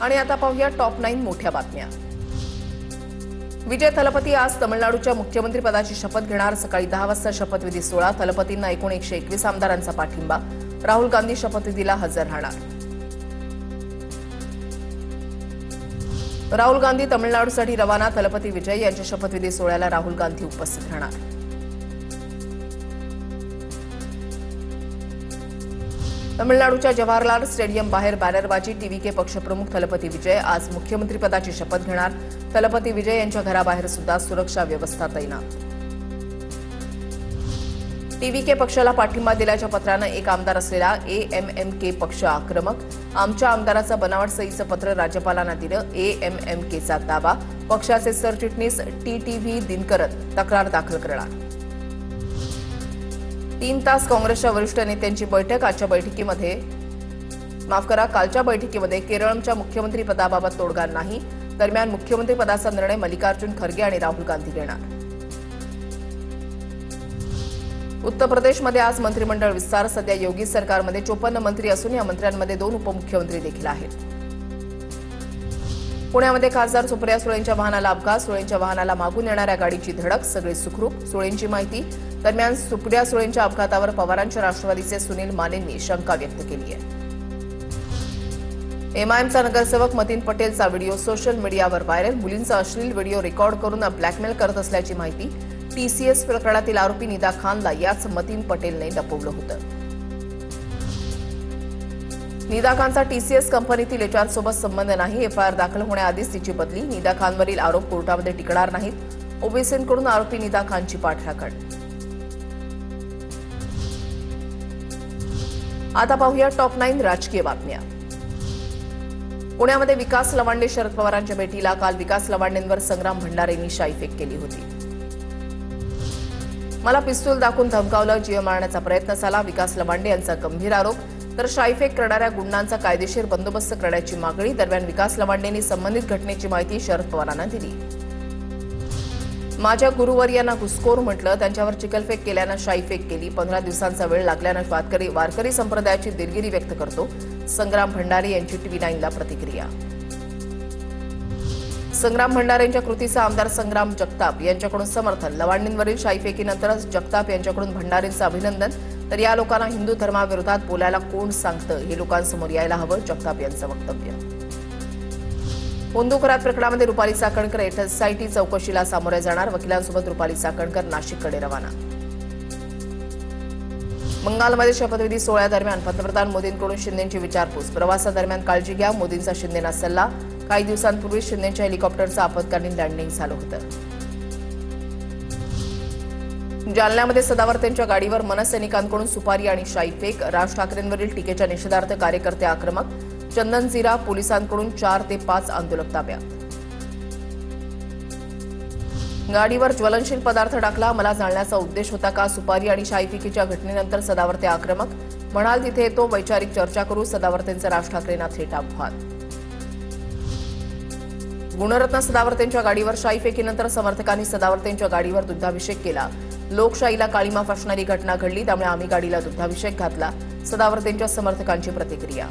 आणि आता पाहूया टॉप 9 मोठ्या बातम्या। विजय थलपती आज तमिळनाडूच्या मुख्यमंत्री पदाची शपथ घेणार। सकाळी 10 वाजता शपथविधी सोहळा। थलपतींना एकूण 121 आमदारांचा पाठिंबा। राहुल गांधी शपथविधीला हजर राहणार। राहुल गांधी तमिळनाडूसाठी रवाना। थलपती विजय यांच्या शपथविधी सोहळ्याला राहुल गांधी उपस्थित राहणार। तमिळनाडूच्या जवाहरलाल स्टेडियम बाहेर बॅनरबाजी। टीव्हीके पक्षप्रमुख थलपती विजय आज मुख्यमंत्री पदाची शपथ घेणार। थलपती विजय यांच्या घराबाहेर सुद्धा सुरक्षा व्यवस्था तैनात। टीव्हीके पक्षाला पाठिंबा दिल्याच्या पत्रानं एक आमदार असलेला एएमएमके पक्ष आक्रमक। आमच्या आमदाराचं बनावट सहीचं पत्र राज्यपालांना दिलं। एएमएमकेचा दावा। पक्षाचे सरचिटणीस टीटीव्ही दिनकरन तक्रार दाखल करणार। 3 तास काँग्रेसच्या वरिष्ठ नेत्यांची बैठक। कालच्या बैठकीमध्ये केरळच्या मुख्यमंत्री पदाबाबत तोडगा नाही। दरम्यान मुख्यमंत्री पदाचा निर्णय मल्लिकार्जुन खरगे आणि राहुल गांधी घेणार। उत्तर प्रदेशमध्ये आज मंत्रिमंडळ विस्तार। सध्या योगी सरकारमध्ये 54 मंत्री असून या मंत्र्यांमध्ये 2 उपमुख्यमंत्री देखील आहेत। पुण्यामध्ये खासदार सुप्रिया सुळेंच्या वाहनाला अपघात। सुळेंच्या वाहनाला मागून येणाऱ्या गाडीची धडक। सगळी सुखरूप। सुळेंची माहिती। दरम्यान सुप्रिया सुळेंच्या अपघातावर पवारांच्या राष्ट्रवादीचे सुनील मानेंनी शंका व्यक्त केली आहे। एमआयएमचा नगरसेवक मतीन पटेलचा व्हिडिओ सोशल मीडियावर व्हायरल। मुलींचा अश्लील व्हिडिओ रेकॉर्ड करून ब्लॅकमेल करत असल्याची माहिती। टीसीएस प्रकरणातील आरोपी निदा खानला याच मतीन पटेलने लपवलं होतं। निदा खानचा टीसीएस कंपनीतील एचआर सोबत संबंध नाही। एफआयआर दाखल होण्याआधीच तिची बदली। निदा खानवरील आरोप कोर्टामध्ये टिकणार नाहीत। ओबीसींकडून आरोपी निदा खानची पाठराखण। आता पाहूया टॉप 9 राजकीय बातम्या। पुण्यामध्ये विकास लवांडे शरद पवारांच्या भेटीला। काल विकास लवांडेंवर संग्राम भंडारेंनी शाईफेक केली होती। मला पिस्तूल दाखवून धमकावलं, जीव मारण्याचा प्रयत्न झाला, विकास लवांडे यांचा गंभीर आरोप। तर शाईफेक करणाऱ्या गुंडांचा कायदेशीर बंदोबस्त करण्याची मागणी। दरम्यान विकास लवांडेंनी संबंधित घटनेची माहिती शरद पवारांना दिली। माझ्या गुरुवर्यांना घुसखोर म्हटलं, त्यांच्यावर चिखलफेक केल्यानं शाईफेक केली। 15 दिवसांचा वेळ लागल्यानं वारकरी संप्रदायाची दिलगिरी व्यक्त करतो। संग्राम भंडारे यांची TV9ला प्रतिक्रिया। संग्राम भंडारेंच्या कृतीचा आमदार संग्राम जगताप यांच्याकडून समर्थन। लवांडेंवरील शाईफेकीनंतरच जगताप यांच्याकडून भंडारेंचं अभिनंदन। तर या लोकांना हिंदू धर्माविरोधात बोलायला कोण सांगतं हे लोकांसमोर यायला हवं, जगताप यांचं वक्तव्य। होंदू करात प्रकरणामध्ये रुपाली चाकणकर एसआयटी चौकशीला सामोरे जाणार। वकिलांसोबत रुपाली चाकणकर नाशिककडे रवाना। बंगालमध्ये शपथविधी सोहळ्यादरम्यान पंतप्रधान मोदींकडून शिंदेंची विचारपूस। प्रवासादरम्यान काळजी घ्या, मोदींचा शिंदेंना सल्ला। काही दिवसांपूर्वी शिंदेंच्या हेलिकॉप्टरचं आपत्कालीन लँडिंग झालं होतं। जालन्यामध्ये सदावर्तेंच्या गाडीवर मनसैनिकांकडून सुपारी आणि शाईफेक। राज ठाकरेंवरील टीकेच्या निषेधार्थ कार्यकर्ते आक्रमक। चंदनजीरा पोलिसांकडून 4 ते 5 आंदोलक ताब्यात। गाडीवर ज्वलनशील पदार्थ टाकला, मला जाळण्याचा उद्देश होता का? सुपारी आणि शाईफेकीच्या घटनेनंतर सदावर्ते आक्रमक। म्हणाल तिथे येतो, वैचारिक चर्चा करू। सदावर्तेंचा राज ठाकरेंना थेट आव्हान। गुणरत्न सदावर्तेंच्या गाडीवर शाईफेकीनंतर समर्थकांनी सदावर्तेंच्या गाडीवर दुग्धाभिषेक केला। लोकशाहीला काळीमा फासणारी घटना घडली, त्यामुळे आम्ही गाडीला दुग्धाभिषेक घातला। सदावर्तेंच्या समर्थकांची प्रतिक्रिया।